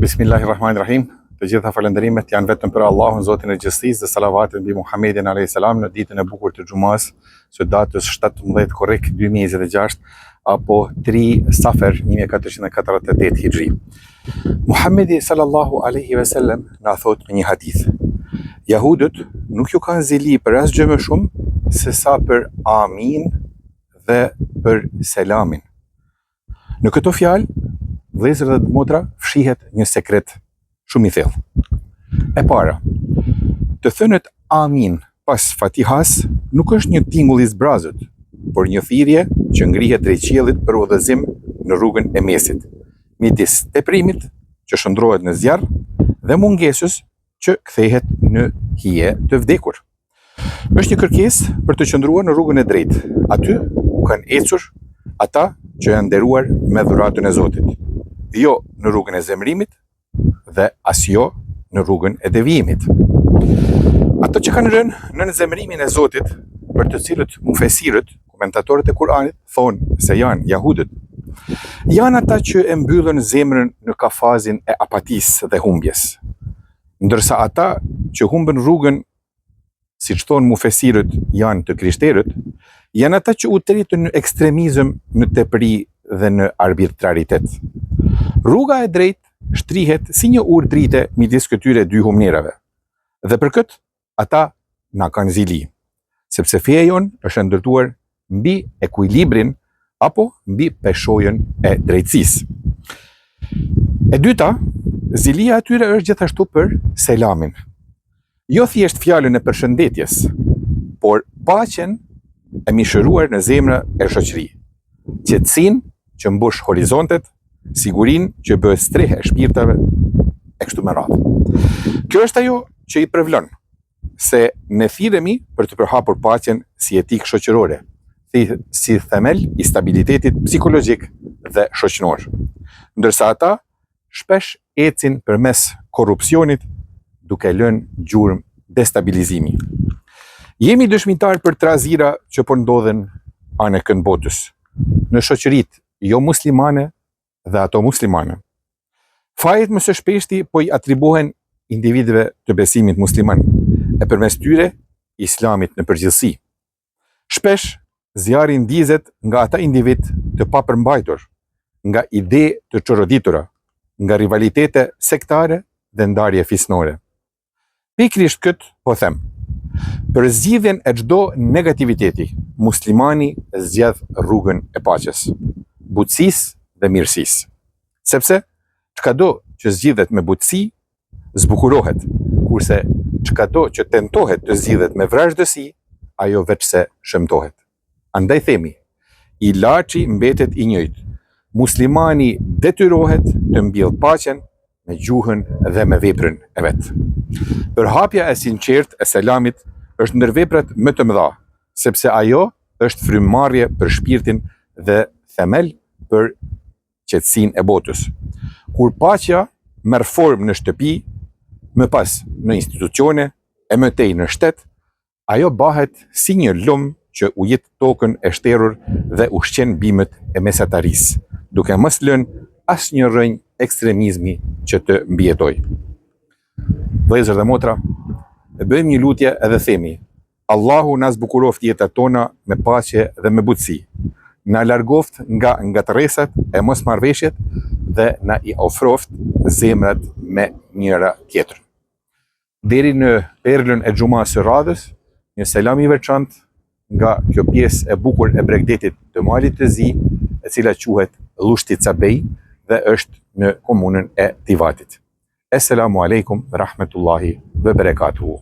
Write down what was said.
Bismillahirrahmanirrahim. Të gjitha falënderimet janë vetëm për Allahun, Zotin e gjithësisë, dhe salavatet mbi Muhammedin a.s. në ditën e bukur të xumas, së datës 17 korrik 2026 apo 3 Safer 1448 Hijri. Muhammedi sallallahu alaihi wasallam na thot në një hadith: Jahudët nuk ju kanë zili për asgjë më shumë se sa për amin dhe për selamin. Në këto fjalë, vëllezër dhe motra, fshihet një sekret shumë i thellë. E para, të thënët amin pas Fatihas nuk është një tingull i zbrazët, por një thirrje që ngrihet drejt qiellit për udhëzim në rrugën e mesit, midis teprimit që shndrohet në zjarr dhe mungesës që kthehet në hije të vdekur. Është një kërkesë për të qëndruar në rrugën e drejtë. Aty ku kanë ecur ata që janë nderuar me dhuratën e Zotit, jo në rrugën e zemrimit dhe as jo në rrugën e devijimit. Ato që kanë rënë në zemrimin e Zotit, për të cilët mufesirët, komentatorët e Kur'anit, thonë se janë jahudët, janë ata që e mbyllën zemrën në kafazin e apatisë dhe humbjes. Ndërsa ata që humbën rrugën, siç thonë mufesirët, janë të krishterët, janë ata që u tritën në ekstremizëm, në tepri dhe në arbitraritet. Rruga e drejtë shtrihet si një urë drite midis këtyre dy humnerave. Dhe për këtë, ata na kanë zili, sepse feja jonë është ndërtuar mbi ekuilibrin apo mbi peshojën e drejtësisë. E dyta, zilia atyre është gjithashtu për selamin. Jo thjesht fjalën e përshëndetjes, por paqen e mishëruar në zemra e shoqëri, qetësinë që mbush horizontet, sigurinë që bëhet strehë e shpirtave e kështu me radhë. Kjo është ajo që i prevlon se ne thirremi për të përhapur paqen si etikë shoqërore, si themel i stabilitetit psikologjik dhe shoqëror, ndërsa ata shpesh ecin përmes korrupsionit duke lënë gjurmë destabilizimi. Jemi dëshmitar për trazira që po ndodhen anë kënd botës, në shoqëritë jo muslimane dhe ato muslimane. Fajet më së shpeshti po i atribuohen individëve të besimit musliman, e përmes tyre islamit në përgjithësi. Shpesh zjarri ndizet nga ata individ të papërmbajtur, nga ide të çoroditura, nga rivalitete sektare dhe ndarje fisnore. Pikërisht këtë po them. Për zgjidhjen e çdo negativiteti, muslimani zgjedh rrugën e paqes, butësisë dhe mirësisë. Sepse çkado që zgjidhet me butësi, zbukurohet, kurse çkado që tentohet të zgjidhet me vrazhdësi, ajo veçse shëmtohet. Andaj themi, ilaçi mbetet i njëjtë. Muslimani detyrohet të mbjellë paqen me gjuhën dhe me veprën e vet. Përhapja e sinqertë e selamit është ndër veprat më të mëdha, sepse ajo është frymëmarrje për shpirtin dhe themel për qetësinë e botës. Kur paqja merr formë në shtëpi, më pas në institucione, e më tej në shtet, ajo bëhet si një lumë që ujit tokën e shterur dhe ushqen bimët e mesatarisë, duke mos lënë asnjë rrënjë ekstremizmi që të mbijetoj. Vëllezër dhe motra, e bëjmë një lutje edhe themi: Allahu na zbukuroft jetët tona me paqe dhe me butësi, na largoft nga ngatërresat e mosmarrveshjet dhe na i ofroft zemrat me njëra tjetrën. Deri në perlën e xumas së radhës, një selam i veçantë nga kjo pjesë e bukur e Bregdetit të Malit të Zi, e cila quhet Llushtica Bej dhe është në komunën e Tivatit. Esselamu alaikum wa rahmetullahi wa barakatuhu.